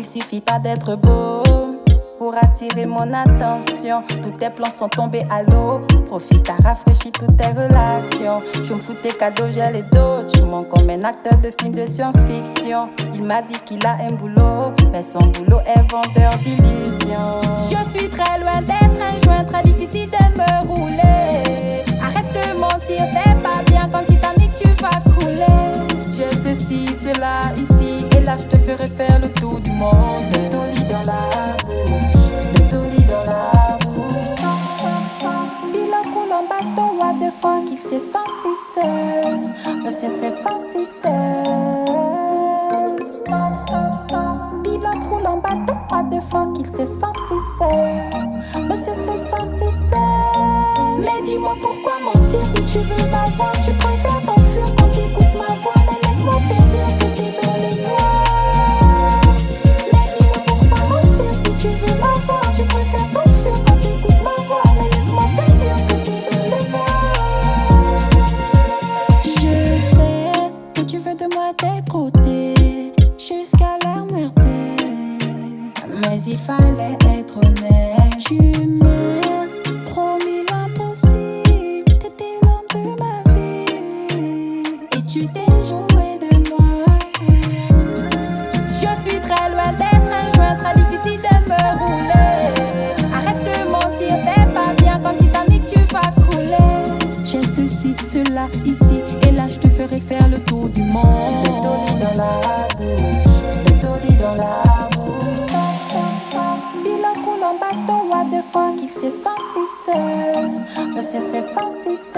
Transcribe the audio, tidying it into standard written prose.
suffit pas d'être beau pour attirer mon attention. Tous tes plans sont tombés à l'eau. Profite à rafraîchir toutes tes relations. Je me fous tes cadeaux, j'ai les dos. Tu mens comme un acteur de film de science-fiction. Il m'a dit qu'il a un boulot, mais son boulot est vendeur d'illusions. Je suis très loin d'être un joint, très difficile de me rouler. Arrête de mentir, c'est pas bien. Comme Titanic, tu vas couler. J'ai ceci, cela, ici et là, je te ferai faire le tour du monde. Le Dolly dans la bouche, le Dolly dans la bouche. Stop, stop, stop. Pilote roule en bateau, what the fuck, il s'est senti seul. Monsieur s'est senti seul. Stop, stop, stop. Pilote roule en bateau, what the fuck, il s'est senti seul. Monsieur s'est senti seul. Mais dis-moi pourquoi mentir si tu veux m'avoir, tu préfères t'enfuir quand t'écoutes ma voix. Mais laisse-moi te dire que t'es dans les noirs. Mais dis-moi pourquoi mentir si tu veux m'avoir, tu préfères t'enfuir quand t'écoutes ma voix. Mais laisse-moi te dire que t'es dans les noirs. Je sais que tu veux de moi t'écouter jusqu'à la muerte, mais il fallait être honnête. Tu m'as promis l'impossible, t'étais l'homme de ma vie et tu t'es joué de moi. Je suis très loin d'être un joint, très difficile de me rouler. Arrête de mentir, c'est pas bien. Comme Titanic, tu vas couler. J'ai ceci, cela, ici et là, je te ferai faire le tour du monde. Le Dolly dans la bouche, le Dolly dans la bouche. Stop, stop, stop. Pilote roule en bateau, what the fuck, il s'est senti seul. Monsieur s'est senti seul.